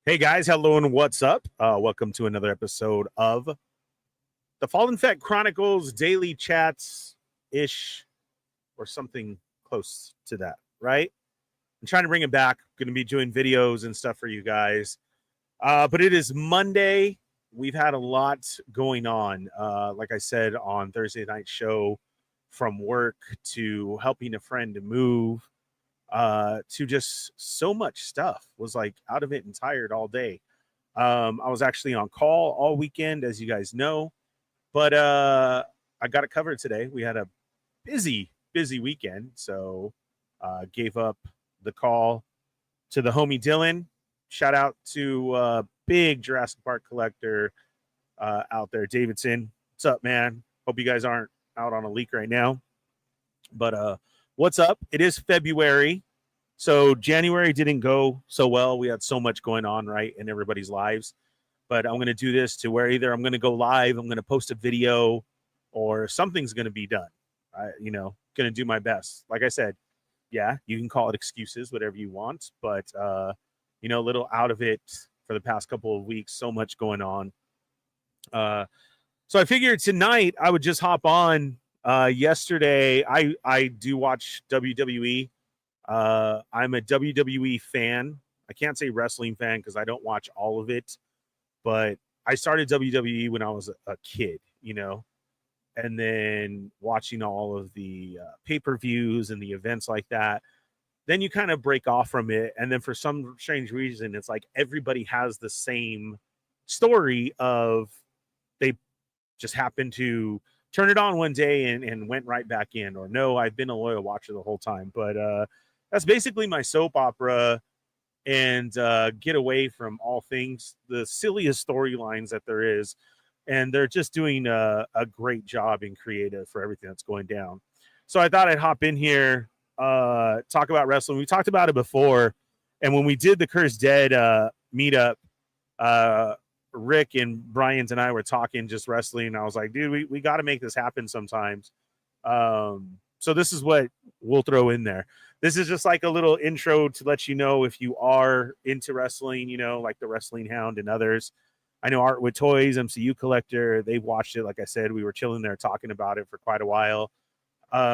Hey guys, hello and what's up? Welcome to another episode of the Fallen Fett Chronicles Daily Chats ish, or something close to that, right? I'm trying to bring it back. Going to be doing videos and stuff for you guys. But it is Monday. We've had a lot going on. Like I said on Thursday night show, from work to helping a friend to move, to just so much stuff. Was like out of it and tired all day. I was actually on call all weekend, as you guys know, but I got it covered today. We had a busy weekend, so gave up the call to the homie Dylan. Shout out to big Jurassic Park collector out there, Davidson. What's up, man? Hope you guys aren't out on a leak right now. But what's up? It is February. So January didn't go so well. We had so much going on, right, in everybody's lives. But I'm going to do this to where either I'm going to go live, I'm going to post a video, or something's going to be done. Going to do my best. Like I said, yeah, you can call it excuses, whatever you want. But, a little out of it for the past couple of weeks. So much going on. So I figured tonight I would just hop on. Yesterday, I do watch WWE. I'm a WWE fan. I can't say wrestling fan because I don't watch all of it, but I started WWE when I was a kid, and then watching all of the pay-per-views and the events like that. Then you kind of break off from it. And then for some strange reason, it's like everybody has the same story of they just happened to turn it on one day and went right back in, or no, I've been a loyal watcher the whole time. But that's basically my soap opera, and get away from all things, the silliest storylines that there is. And they're just doing a great job in creative for everything that's going down. So I thought I'd hop in here, talk about wrestling. We talked about it before. And when we did the Cursed Dead meetup, Rick and Bryant and I were talking just wrestling. And I was like, dude, we got to make this happen sometimes. So this is what we'll throw in there. This is just like a little intro to let you know if you are into wrestling, like the Wrestling Hound and others. I know Art with Toys, MCU Collector, they've watched it. Like I said, we were chilling there talking about it for quite a while.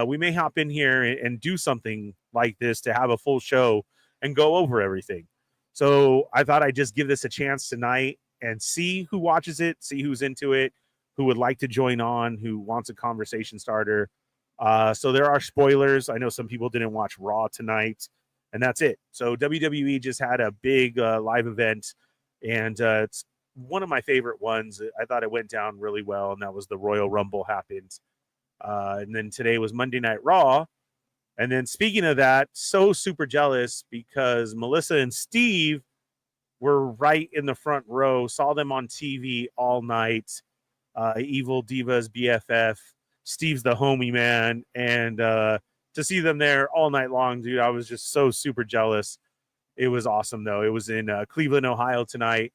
We may hop in here and do something like this to have a full show and go over everything. So I thought I'd just give this a chance tonight and see who watches it, see who's into it, who would like to join on, who wants a conversation starter. So there are spoilers. I know some people didn't watch Raw tonight, and that's it. So WWE just had a big live event, and it's one of my favorite ones. I thought it went down really well, and that was the Royal Rumble happened. And then today was Monday Night Raw. And then speaking of that, so super jealous because Melissa and Steve were right in the front row, saw them on TV all night. Evil Divas, BFF. Steve's the homie, man. And to see them there all night long, dude, I was just so super jealous. It was awesome, though. It was in Cleveland, Ohio tonight.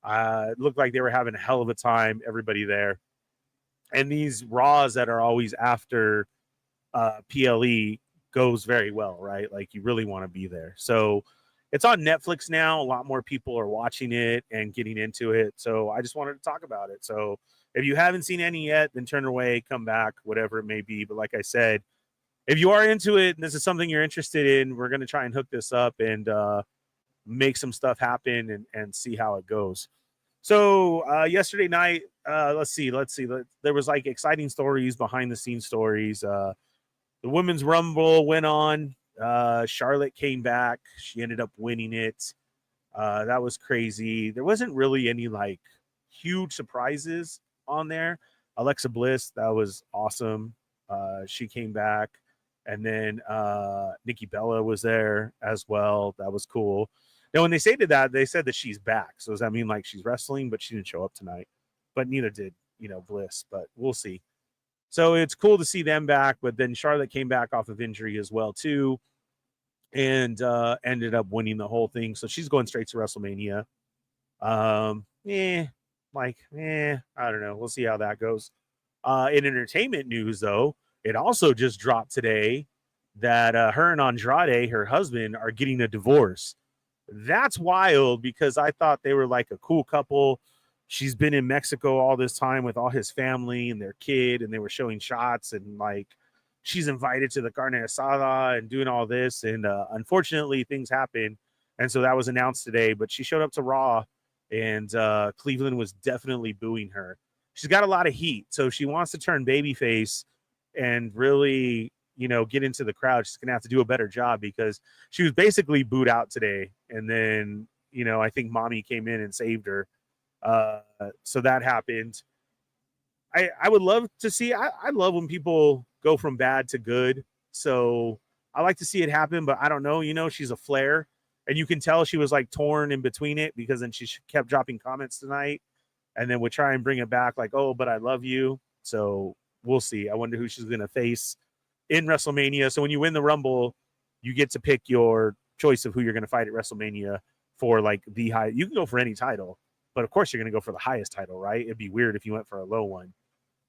It looked like they were having a hell of a time, everybody there. And these Raws that are always after PLE goes very well, right? Like, you really want to be there. So it's on Netflix now. A lot more people are watching it and getting into it. So I just wanted to talk about it. So if you haven't seen any yet, then turn away, come back, whatever it may be. But like I said, if you are into it and this is something you're interested in, we're going to try and hook this up and make some stuff happen and see how it goes. So yesterday night, let's see. There was like exciting stories, behind the scenes stories. The Women's Rumble went on. Charlotte came back. She ended up winning it. That was crazy. There wasn't really any like huge surprises on there. Alexa Bliss, that was awesome. She came back. And then Nikki Bella was there as well. That was cool. Now, when they say that, they said that she's back. So does that mean like she's wrestling, but she didn't show up tonight? But neither did, Bliss. But we'll see. So it's cool to see them back. But then Charlotte came back off of injury as well, too. And ended up winning the whole thing. So she's going straight to WrestleMania. I don't know. We'll see how that goes. In entertainment news, though, it also just dropped today that her and Andrade, her husband, are getting a divorce. That's wild because I thought they were like a cool couple. She's been in Mexico all this time with all his family and their kid, and they were showing shots and like she's invited to the carne asada and doing all this. And unfortunately, things happened. And so that was announced today. But she showed up to Raw, and Cleveland was definitely booing her. She's got a lot of heat. So she wants to turn babyface and really, get into the crowd. She's going to have to do a better job because she was basically booed out today. And then, I think mommy came in and saved her. So that happened. I would love to see, I love when people go from bad to good. So I like to see it happen, but I don't know, she's a Flair, and you can tell she was like torn in between it because then she kept dropping comments tonight and then would try and bring it back like, oh, but I love you. So we'll see. I wonder who she's going to face in WrestleMania. So when you win the Rumble, you get to pick your choice of who you're going to fight at WrestleMania for like the high. You can go for any title, but of course you're going to go for the highest title, right? It'd be weird if you went for a low one,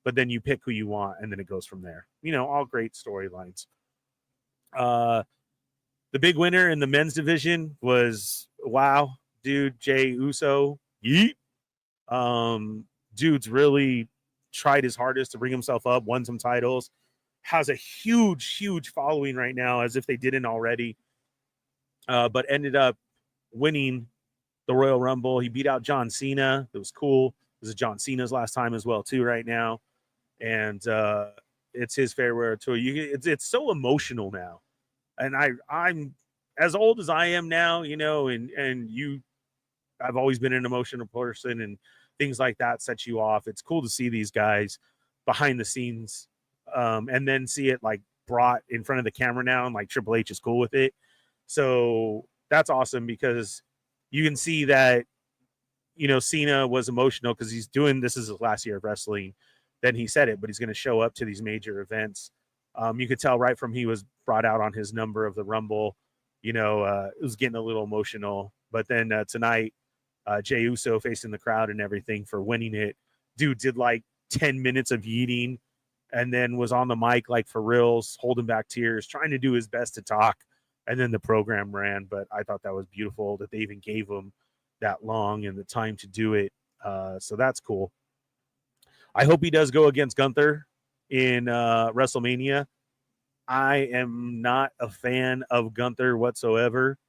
but then you pick who you want and then it goes from there. All great storylines. The big winner in the men's division was, wow, dude, Jey Uso. Yeet. Dude's really tried his hardest to bring himself up, won some titles, has a huge following right now, as if they didn't already, but ended up winning the Royal Rumble. He beat out John Cena. It was cool. This is John Cena's last time as well, too, right now. And it's his farewell tour. It's so emotional now. And I'm as old as I am now, and I've always been an emotional person, and things like that set you off. It's cool to see these guys behind the scenes, and then see it like brought in front of the camera now, and like Triple H is cool with it. So that's awesome because you can see that, Cena was emotional because he's doing, this is his last year of wrestling. Then he said it, but he's going to show up to these major events. You could tell right from he was brought out on his number of the Rumble, it was getting a little emotional. But then tonight, Jey Uso facing the crowd and everything for winning it. Dude did like 10 minutes of yeeting and then was on the mic like for reals, holding back tears, trying to do his best to talk. And then the program ran. But I thought that was beautiful that they even gave him that long and the time to do it. So that's cool. I hope he does go against Gunther in WrestleMania. I am not a fan of Gunther whatsoever.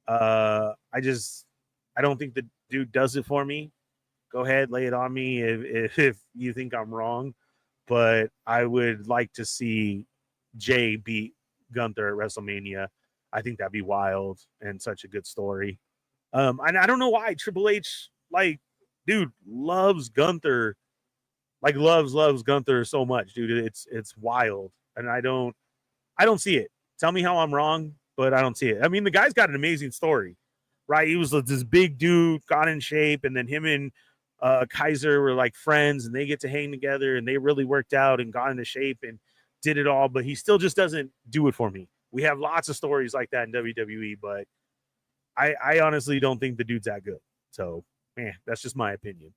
I don't think the dude does it for me. Go ahead, lay it on me if you think I'm wrong. But I would like to see Jey beat Gunther at WrestleMania. I think that'd be wild and such a good story. And I don't know why Triple H, like, dude, loves Gunther. Like loves Gunther so much, dude. It's wild. And I don't see it. Tell me how I'm wrong, but I don't see it. I mean, the guy's got an amazing story, right? He was this big dude, got in shape, and then him and Kaiser were like friends, and they get to hang together, and they really worked out and got into shape and did it all, but he still just doesn't do it for me. We have lots of stories like that in WWE, but I honestly don't think the dude's that good. So, that's just my opinion.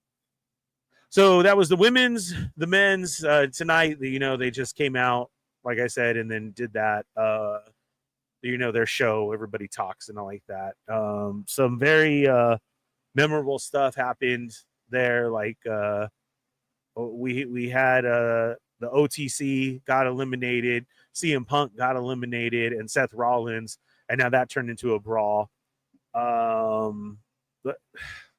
So that was the women's. The men's tonight, they just came out, like I said, and then did that, their show, Everybody Talks and all like that. Some very memorable stuff happened there. Like we had the OTC got eliminated, CM Punk got eliminated, and Seth Rollins, and now that turned into a brawl.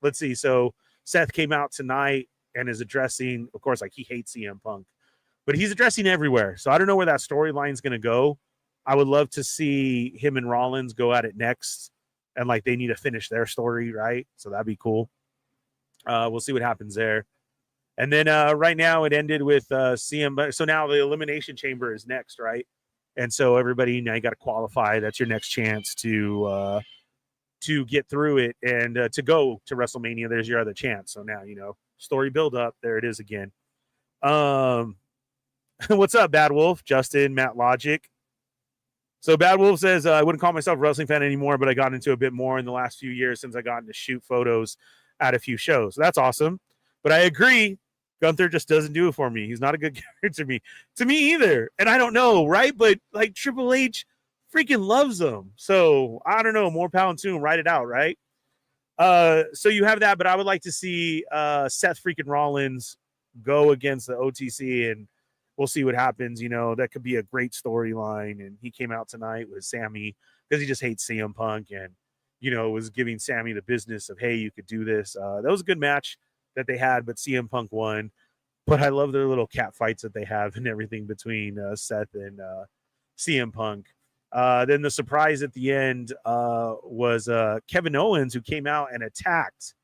Let's see. So Seth came out tonight and is addressing, of course, like he hates CM Punk, but he's addressing everywhere. So I don't know where that storyline is going to go. I would love to see him and Rollins go at it next, and like they need to finish their story, right? So that'd be cool. We'll see what happens there. And then right now it ended with CM. So now the Elimination Chamber is next, right? And so everybody, now you got to qualify. That's your next chance to get through it and to go to WrestleMania. There's your other chance. So now, story build up. There it is again. What's up, Bad Wolf? Justin, Matt Logic. So Bad Wolf says, I wouldn't call myself a wrestling fan anymore, but I got into a bit more in the last few years since I got to shoot photos at a few shows. That's awesome. But I agree. Gunther just doesn't do it for me. He's not a good character to me either. And I don't know, right? But like Triple H freaking loves them. So I don't know, more power to him. Write it out, right? So you have that, but I would like to see Seth freaking Rollins go against the OTC, and we'll see what happens. That could be a great storyline. And he came out tonight with Sammy because he just hates CM Punk, and was giving Sammy the business of, hey, you could do this. That was a good match that they had, but CM Punk won. But I love their little cat fights that they have and everything between Seth and CM Punk. Then the surprise at the end was Kevin Owens, who came out and attacked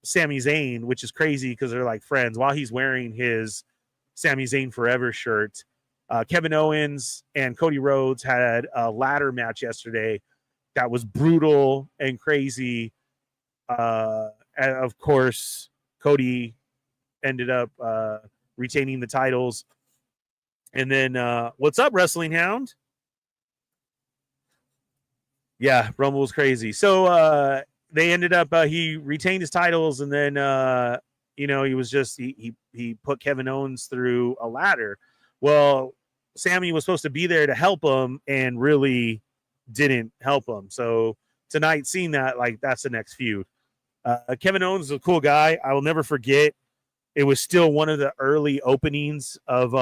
Sami Zayn, which is crazy because they're like friends, while he's wearing his Sami Zayn Forever shirt. Kevin Owens and Cody Rhodes had a ladder match yesterday that was brutal and crazy. And of course, Cody ended up retaining the titles. And then, what's up, Wrestling Hound? Yeah, Rumble was crazy. So they ended up, he retained his titles, and then, he was just, he put Kevin Owens through a ladder. Well, Sammy was supposed to be there to help him and really didn't help him. So tonight, seeing that, like, that's the next feud. Kevin Owens is a cool guy. I will never forget. It was still one of the early openings of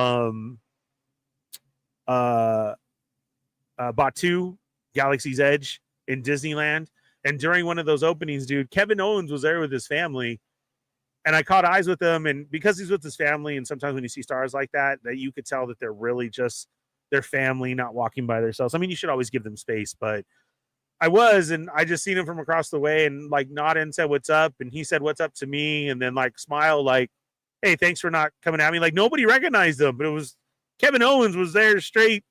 Batu, Galaxy's Edge in Disneyland. And during one of those openings, dude, Kevin Owens was there with his family. And I caught eyes with him. And because he's with his family, and sometimes when you see stars like that you could tell that they're really just their family, not walking by themselves. I mean, you should always give them space, but and I just seen him from across the way and like nodded and said, what's up? And he said, what's up to me? And then like smile, like, hey, thanks for not coming at me. Like nobody recognized him, but it was Kevin Owens was there straight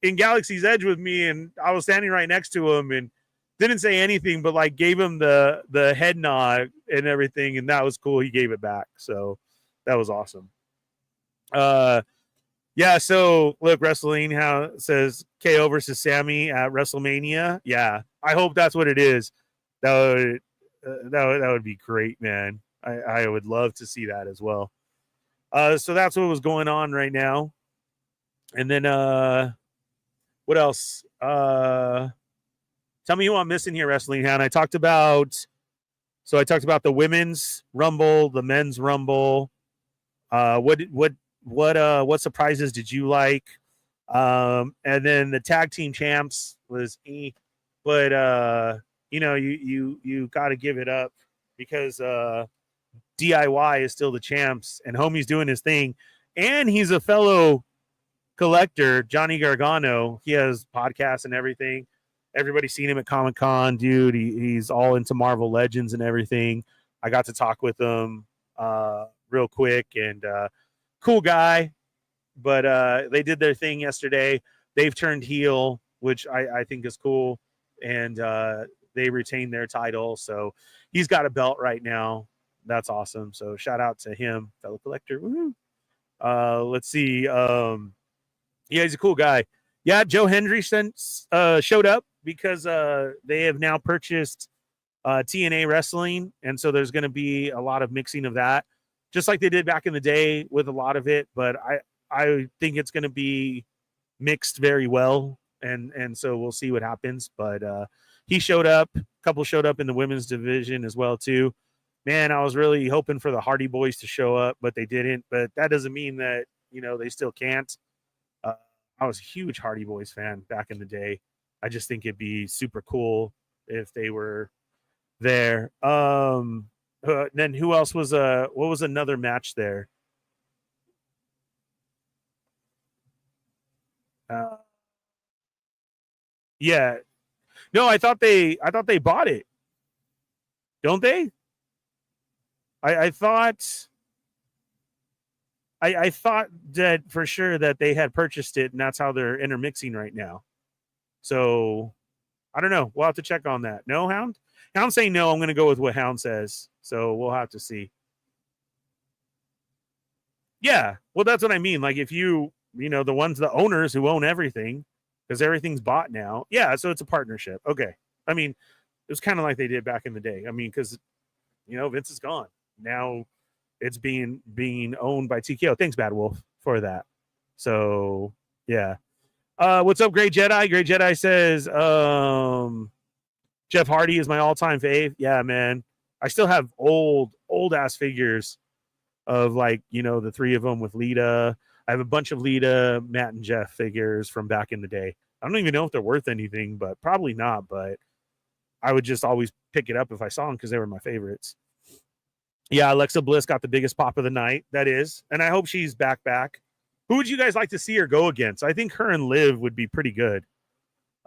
in Galaxy's Edge with me. And I was standing right next to him and didn't say anything, but like gave him the head nod and everything. And that was cool. He gave it back. So that was awesome. Yeah, so look, Wrestling how says KO versus Sammy at WrestleMania. Yeah, I hope that's what it is. That would be great, man. I would love to see that as well. So that's what was going on right now. And then what else? Tell me who I'm missing here, Wrestling Hound. I talked about the women's Rumble, the men's Rumble. What surprises did you like? And then the tag team champs was but you got to give it up because DIY is still the champs and Homie's doing his thing, and he's a fellow collector, Johnny Gargano. He has podcasts and everything. Everybody's seen him at Comic-Con, dude. He's all into Marvel Legends and everything. I got to talk with him real quick, and cool guy, but they did their thing yesterday. They've turned heel, which I think is cool, and they retained their title. So he's got a belt right now. That's awesome. So shout out to him, fellow collector. Woo-hoo. Let's see. Yeah, he's a cool guy. Yeah, Joe Hendrickson showed up because they have now purchased TNA Wrestling, and so there's going to be a lot of mixing of that, just like they did back in the day with a lot of it. But I think it's going to be mixed very well, and so we'll see what happens. But he showed up. A couple showed up in the women's division as well too. Man, I was really hoping for the Hardy Boys to show up, but they didn't. But that doesn't mean that they still can't. I was a huge Hardy Boys fan back in the day. I just think it'd be super cool if they were there. Then who else was what was another match there? Yeah. No, I thought they bought it. Don't they? I thought I thought that for sure that they had purchased it, and that's how they're intermixing right now. So I don't know. We'll have to check on that. No, Hound? Hound's saying no. I'm going to go with what Hound says. So we'll have to see. Yeah. Well, that's what I mean. Like if the owners who own everything, because everything's bought now. Yeah. So it's a partnership. Okay. I mean, it was kind of like they did back in the day. I mean, because, Vince is gone. Now it's being owned by TKO. Thanks, Bad Wolf, for that. So, yeah. What's up, Great Jedi? Great Jedi says, Jeff Hardy is my all-time fave. Yeah, man. I still have old ass figures of like, the three of them with Lita. I have a bunch of Lita, Matt, and Jeff figures from back in the day. I don't even know if they're worth anything, but probably not. But I would just always pick it up if I saw them because they were my favorites. Yeah, Alexa Bliss got the biggest pop of the night. That is. And I hope she's back. Who would you guys like to see her go against? I think her and Liv would be pretty good.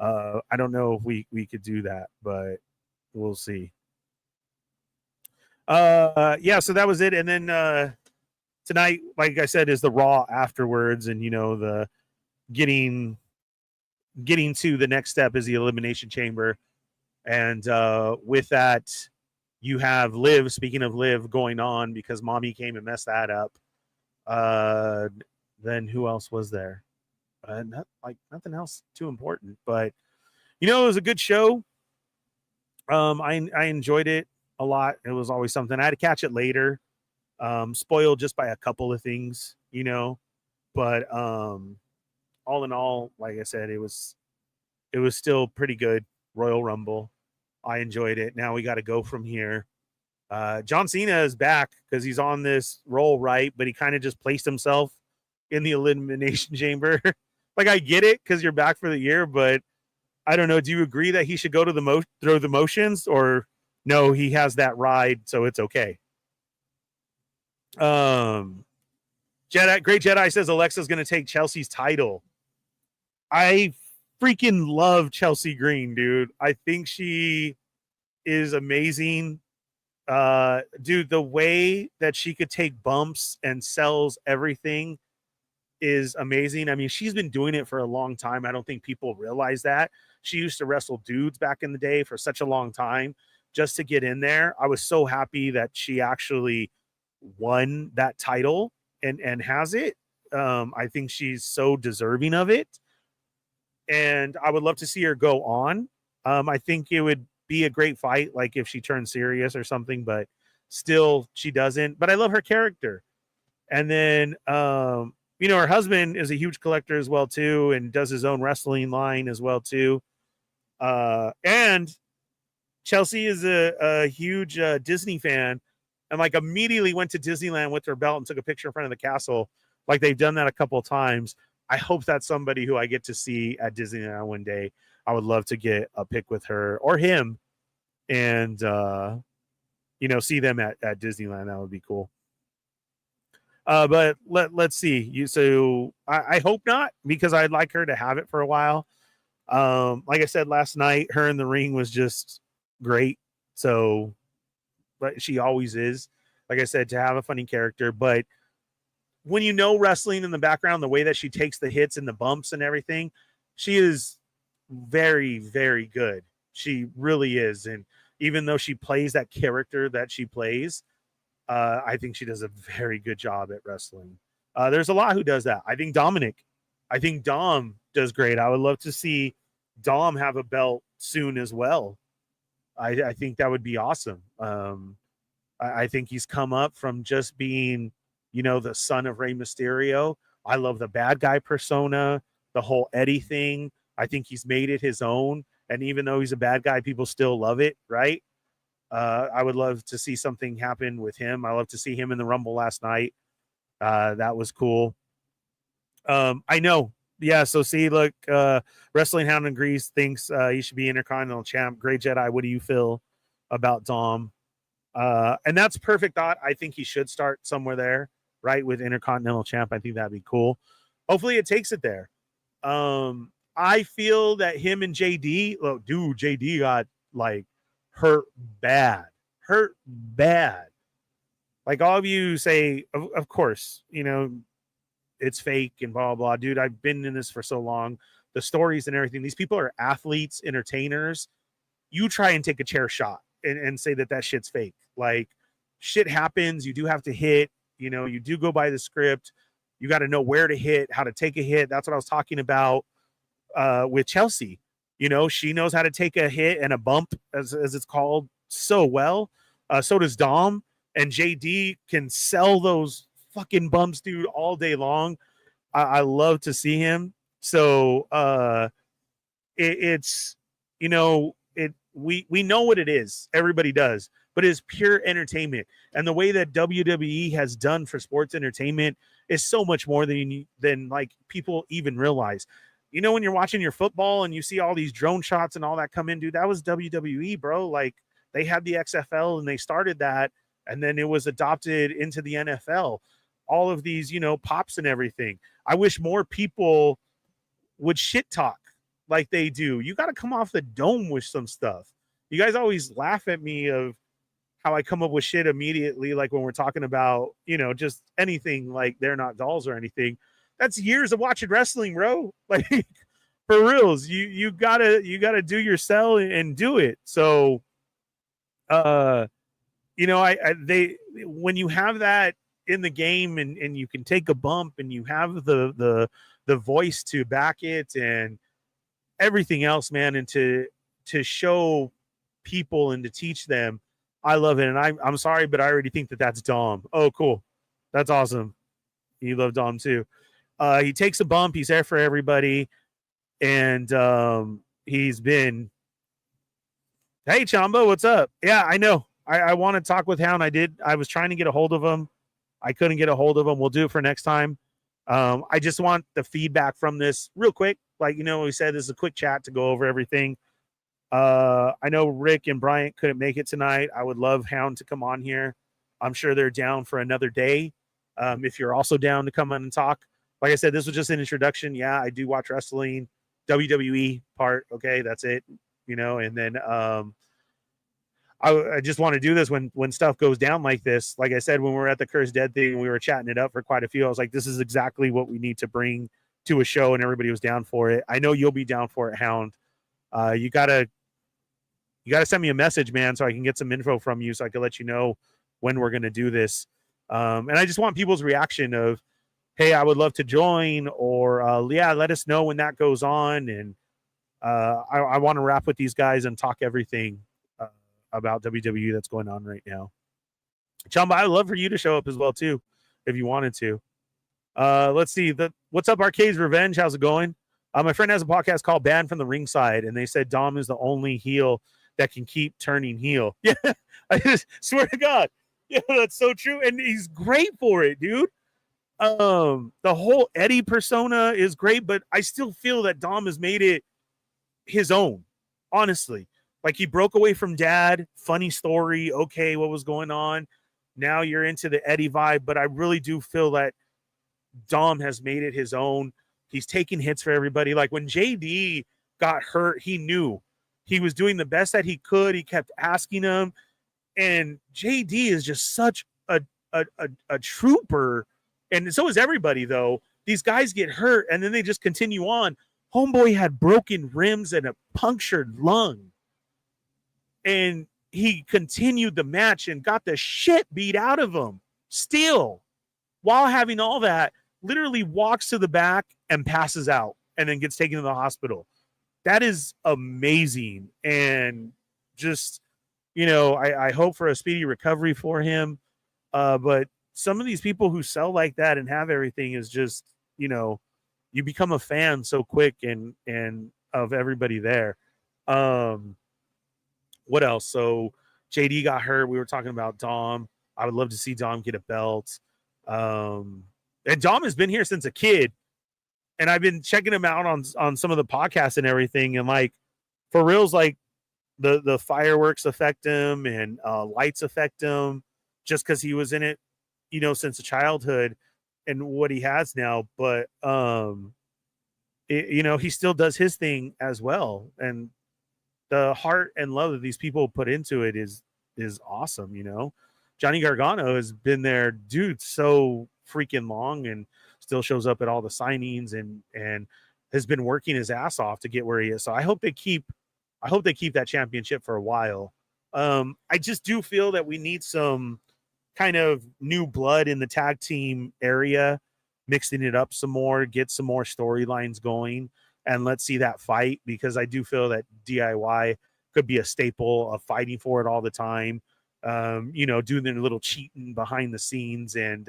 I don't know if we could do that, but we'll see. Yeah, so that was it. And then tonight, like I said, is the Raw afterwards, and the getting to the next step is the Elimination Chamber. And with that, you have Liv, speaking of Liv, going on because mommy came and messed that up. Then who else was there? Nothing else too important, but it was a good show. I enjoyed it a lot. It was always something. I had to catch it later. Spoiled just by a couple of things, but all in all, like I said, it was still pretty good. Royal Rumble. I enjoyed it. Now we got to go from here. John Cena is back because he's on this roll, right? But he kind of just placed himself in the Elimination Chamber. Like, I get it because you're back for the year, but I don't know. Do you agree that he should go to throw the motions, or no, he has that ride, so it's okay? Great Jedi says Alexa's going to take Chelsea's title. I freaking love Chelsea Green, dude. I think she is amazing. Dude, the way that she could take bumps and sells everything is amazing. I mean, she's been doing it for a long time. I don't think people realize that. She used to wrestle dudes back in the day for such a long time just to get in there. I was so happy that she actually won that title and has it. I think she's so deserving of it. And I would love to see her go on. I think it would be a great fight, like if she turned serious or something, but still she doesn't. But I love her character. And then, her husband is a huge collector as well, too, and does his own wrestling line as well, too. And Chelsea is a huge Disney fan, and like immediately went to Disneyland with her belt and took a picture in front of the castle. Like they've done that a couple of times. I hope that's somebody who I get to see at Disneyland one day. I would love to get a pic with her or him and, see them at Disneyland. That would be cool. But let's see. So I hope not, because I'd like her to have it for a while. Like I said last night, her in the ring was just great. So, but she always is, like I said, to have a funny character. But when wrestling in the background, the way that she takes the hits and the bumps and everything, she is very, very good. She really is. And even though she plays that character that she plays, I think she does a very good job at wrestling. There's a lot who does that. I think Dom does great. I would love to see Dom have a belt soon as well. I think that would be awesome. I think he's come up from just being, the son of Rey Mysterio. I love the bad guy persona, the whole Eddie thing. I think he's made it his own. And even though he's a bad guy, people still love it, right? I would love to see something happen with him. I love to see him in the Rumble last night. That was cool. I know. Yeah, so see, look, Wrestling Hound in Greece thinks he should be Intercontinental Champ. Great Jedi, what do you feel about Dom? And that's perfect thought. I think he should start somewhere there, right, with Intercontinental Champ. I think that'd be cool. Hopefully it takes it there. I feel that him and JD, look, dude, JD got, like, hurt bad. Like, all of you say, of course, it's fake and blah, blah, blah. Dude, I've been in this for so long. The stories and everything. These people are athletes, entertainers. You try and take a chair shot and say that shit's fake. Like, shit happens. You do have to hit. You do go by the script. You got to know where to hit, how to take a hit. That's what I was talking about with Chelsea. She knows how to take a hit and a bump, as it's called, so well. So does Dom. And JD can sell those fucking bumps, dude, all day long. I love to see him. So it's, you know, we know what it is. Everybody does, but it's pure entertainment. And the way that WWE has done for sports entertainment is so much more than like people even realize. You know, when you're watching your football and you see all these drone shots and all that come in, dude, that was WWE, bro. Like they had the XFL and they started that, and then it was adopted into the NFL. All of these, you know, pops and everything. I wish more people would shit talk like they do. You got to come off the dome with some stuff. You guys always laugh at me of how I come up with shit immediately, like when we're talking about, you know, just anything like they're not dolls or anything. That's years of watching wrestling, bro. Like for reals, you gotta do your sell and do it. So, uh, you know, I they when you have that in the game and you can take a bump and you have the voice to back it and everything else, man, and to show people and to teach them. I love it, and I'm sorry, but I already think that that's Dom. Oh, cool, that's awesome. You love Dom too. He takes a bump. He's there for everybody, and he's been. Hey, Chamba, what's up? Yeah, I know. I want to talk with Hound. I was trying to get a hold of him. I couldn't get a hold of him. We'll do it for next time. I just want the feedback from this real quick. Like, you know, we said this is a quick chat to go over everything. I know Rick and Bryant couldn't make it tonight. I would love Hound to come on here. I'm sure they're down for another day. If you're also down to come on and talk, like I said, this was just an introduction. Yeah, I do watch wrestling, WWE part. Okay, that's it. You know, and then I just want to do this when stuff goes down like this. Like I said, when we were at the Cursed Dead thing, we were chatting it up for quite a few. I was like, this is exactly what we need to bring to a show, and everybody was down for it. I know you'll be down for it, Hound. You gotta send me a message, man, so I can get some info from you, so I can let you know when we're gonna do this. And I just want people's reaction of, hey, I would love to join, or yeah, let us know when that goes on. And I want to wrap with these guys and talk everything about WWE that's going on right now. Chamba, I'd love for you to show up as well too, if you wanted to. Let's see. What's up, Arcade's Revenge? How's it going? My friend has a podcast called Banned from the Ringside, and they said Dom is the only heel that can keep turning heel. Yeah, I just swear to God. Yeah, that's so true. And he's great for it, dude. The whole Eddie persona is great, but I still feel that Dom has made it his own, honestly. Like he broke away from Dad, funny story, okay, what was going on? Now you're into the Eddie vibe, but I really do feel that Dom has made it his own. He's taking hits for everybody. Like when JD got hurt, he knew he was doing the best that he could. He kept asking him, and JD is just such a trooper, and so is everybody. Though these guys get hurt, and then they just continue on. Homeboy had broken rims and a punctured lung, and he continued the match and got the shit beat out of him. Still, while having all that, literally walks to the back and passes out and then gets taken to the hospital. That is amazing. And just, you know, I hope for a speedy recovery for him. But some of these people who sell like that and have everything is just, you know, you become a fan so quick and of everybody there. What else? So JD got hurt. We were talking about Dom. I would love to see Dom get a belt. And Dom has been here since a kid, and I've been checking him out on some of the podcasts and everything. And like for reals, like the fireworks affect him and lights affect him just because he was in it, you know, since childhood and what he has now. But you know, he still does his thing as well, and the heart and love that these people put into it is awesome. You know, Johnny Gargano has been there, dude, so freaking long, and still shows up at all the signings and has been working his ass off to get where he is. So I hope they keep that championship for a while. I just do feel that we need some kind of new blood in the tag team area, mixing it up some more, get some more storylines going, and let's see that fight, because I do feel that DIY could be a staple of fighting for it all the time. You know, doing their little cheating behind the scenes and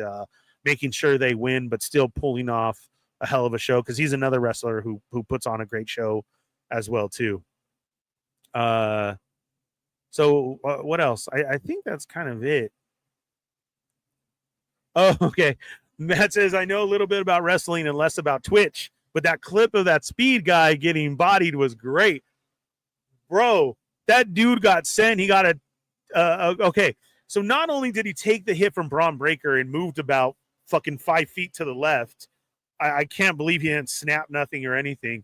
making sure they win, but still pulling off a hell of a show because he's another wrestler who puts on a great show as well too. So what else? I think that's kind of it. Oh, okay. Matt says, I know a little bit about wrestling and less about Twitch, but that clip of that speed guy getting bodied was great. Bro, that dude got sent. He got okay. So not only did he take the hit from Braun Breaker and moved about fucking 5 feet to the left, I can't believe he didn't snap nothing or anything.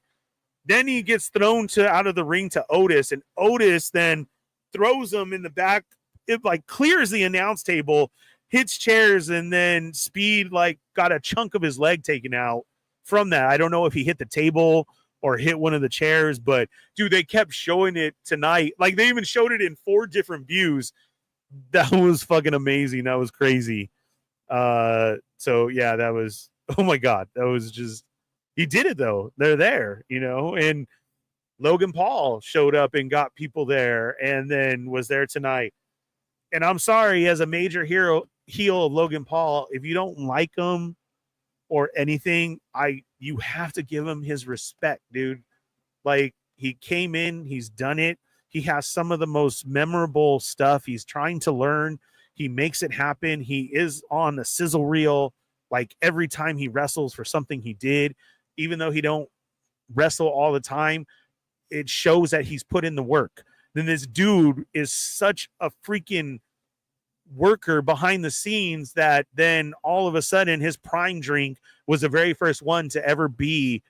Then he gets thrown out of the ring to Otis, and Otis then throws him in the back. It like clears the announce table, hits chairs, and then Speed like got a chunk of his leg taken out from that. I don't know if he hit the table or hit one of the chairs, but dude, they kept showing it tonight. Like they even showed it in 4 different views. That was fucking amazing. That was crazy. So yeah, that was, oh my God, that was just, he did it though. They're there, you know, and Logan Paul showed up and got people there and then was there tonight. And I'm sorry, as a major heel of Logan Paul, if you don't like him or anything, you have to give him his respect, dude. Like he came in, he's done it. He has some of the most memorable stuff. He's trying to learn. He makes it happen. He is on the sizzle reel like every time he wrestles for something he did, even though he don't wrestle all the time. It shows that he's put in the work. Then this dude is such a freaking worker behind the scenes that then all of a sudden his prime drink was the very first one to ever be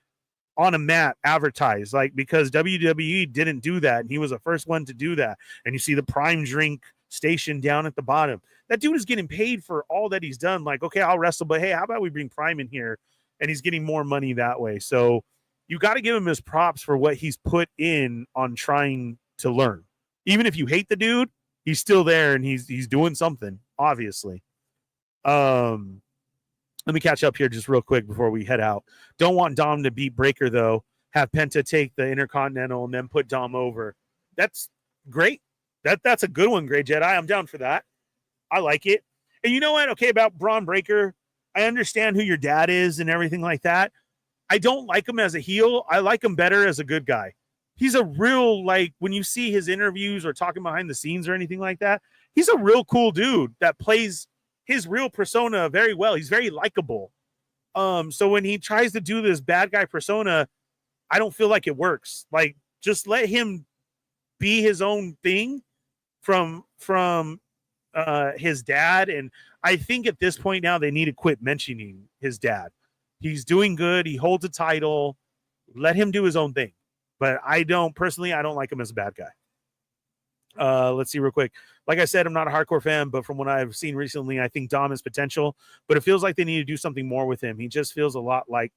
on a mat advertised, like because WWE didn't do that and he was the first one to do that. And you see the prime drink station down at the bottom. That dude is getting paid for all that he's done. Like, okay, I'll wrestle, but hey, how about we bring Prime in here? And he's getting more money that way. So you got to give him his props for what he's put in on trying to learn. Even if you hate the dude, he's still there and he's doing something, obviously. Let me catch up here just real quick before we head out. Don't want Dom to beat Breaker, though. Have Penta take the Intercontinental and then put Dom over. That's great. That's a good one, Great Jedi. I'm down for that. I like it. And you know what? Okay, about Braun Breaker, I understand who your dad is and everything like that. I don't like him as a heel. I like him better as a good guy. He's a real, like, when you see his interviews or talking behind the scenes or anything like that, he's a real cool dude that plays his real persona very well. He's very likable. So when he tries to do this bad guy persona, I don't feel like it works. Like, just let him be his own thing from his dad. And I think at this point now they need to quit mentioning his dad. He's doing good. He holds a title. Let him do his own thing. But I don't like him as a bad guy. Let's see real quick. Like I said, I'm not a hardcore fan, but from what I've seen recently, I think Dom has potential, but it feels like they need to do something more with him. He just feels a lot like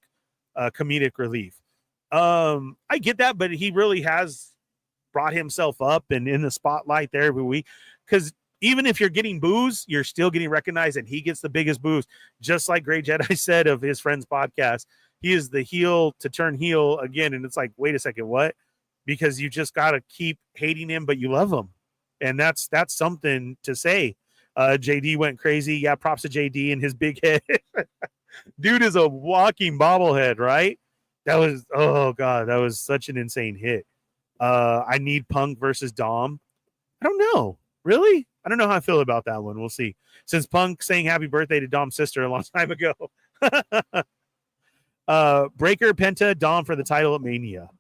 comedic relief. I get that, but he really has brought himself up and in the spotlight there every week. Because even if you're getting boos, you're still getting recognized, and he gets the biggest boos. Just like Great Jedi said of his friend's podcast, he is the heel to turn heel again. And it's like, wait a second, what? Because you just got to keep hating him, but you love him. And that's something to say. JD went crazy. Yeah, props to JD and his big head. Dude is a walking bobblehead, right? That was, oh God, that was such an insane hit. I need Punk versus Dom. I don't know. Really? I don't know how I feel about that one. We'll see. Since Punk saying happy birthday to Dom's sister a long time ago. Breaker, Penta, Dom for the title at Mania.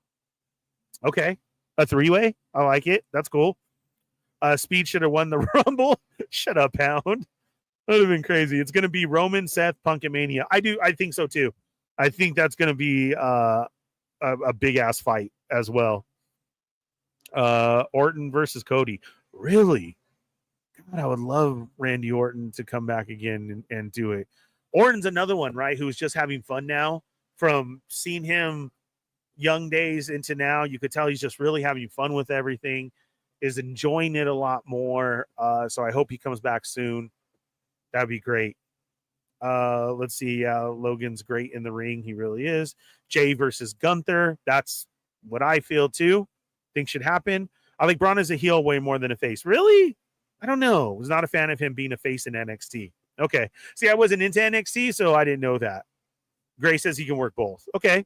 Okay. A 3-way. I like it. That's cool. Speed should have won the Rumble. Shut up, Pound. That would have been crazy. It's going to be Roman, Seth, Punk, and Mania. I think so too. I think that's going to be a big ass fight as well. Orton versus Cody. Really? God, I would love Randy Orton to come back again and do it. Orton's another one, right? Who's just having fun now. From seeing him young days into now, you could tell he's just really having fun with everything, is enjoying it a lot more. So I hope he comes back soon. That'd be great. Let's see. Logan's great in the ring. He really is. Jay versus Gunther. That's what I feel too. Think should happen. I like Braun as a heel way more than a face. Really? I don't know. Was not a fan of him being a face in NXT. Okay. See, I wasn't into NXT, so I didn't know that. Gray says he can work both. Okay.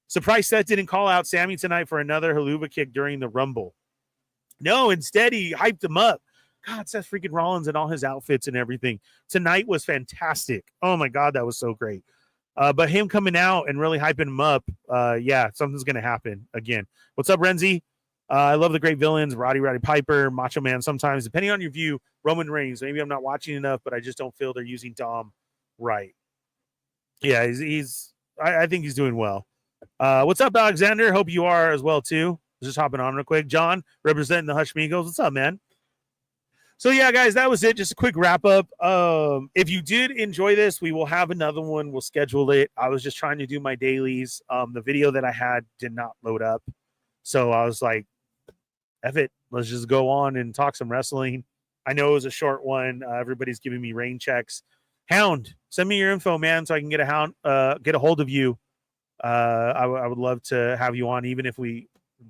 Surprise Seth didn't call out Sammy tonight for another haluva kick during the Rumble. No, instead he hyped him up. God, Seth freaking Rollins and all his outfits and everything. Tonight was fantastic. Oh my God, that was so great. But him coming out and really hyping him up, yeah, something's going to happen again. What's up, Renzi? I love the great villains, Roddy Piper, Macho Man. Sometimes, depending on your view, Roman Reigns. Maybe I'm not watching enough, but I just don't feel they're using Dom right. Yeah, I think he's doing well. What's up, Alexander? Hope you are as well, too. Just hopping on real quick. John, representing the Hush Migos. What's up, man? So, yeah, guys, that was it. Just a quick wrap up. If you did enjoy this, we will have another one. We'll schedule it. I was just trying to do my dailies. The video that I had did not load up. So I was like, F it. Let's just go on and talk some wrestling. I know it was a short one. Everybody's giving me rain checks. Hound, send me your info, man, so I can get a hold of you. I would love to have you on, even if we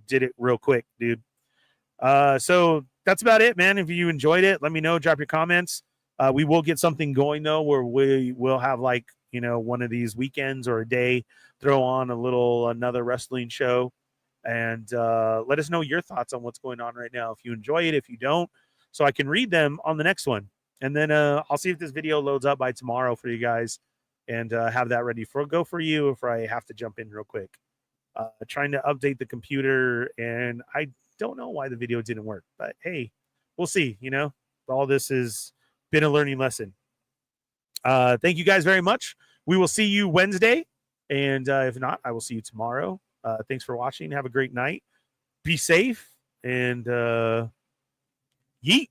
did it real quick, dude. So that's about it, man. If you enjoyed it, let me know. Drop your comments. We will get something going, though, where we will have, like, one of these weekends or a day, throw on another wrestling show. And let us know your thoughts on what's going on right now. If you enjoy it, if you don't, so I can read them on the next one. And then I'll see if this video loads up by tomorrow for you guys and have that ready for you if I have to jump in real quick. Trying to update the computer, and I don't know why the video didn't work. But, hey, we'll see. All this has been a learning lesson. Thank you guys very much. We will see you Wednesday. And if not, I will see you tomorrow. Thanks for watching. Have a great night. Be safe. And yeet.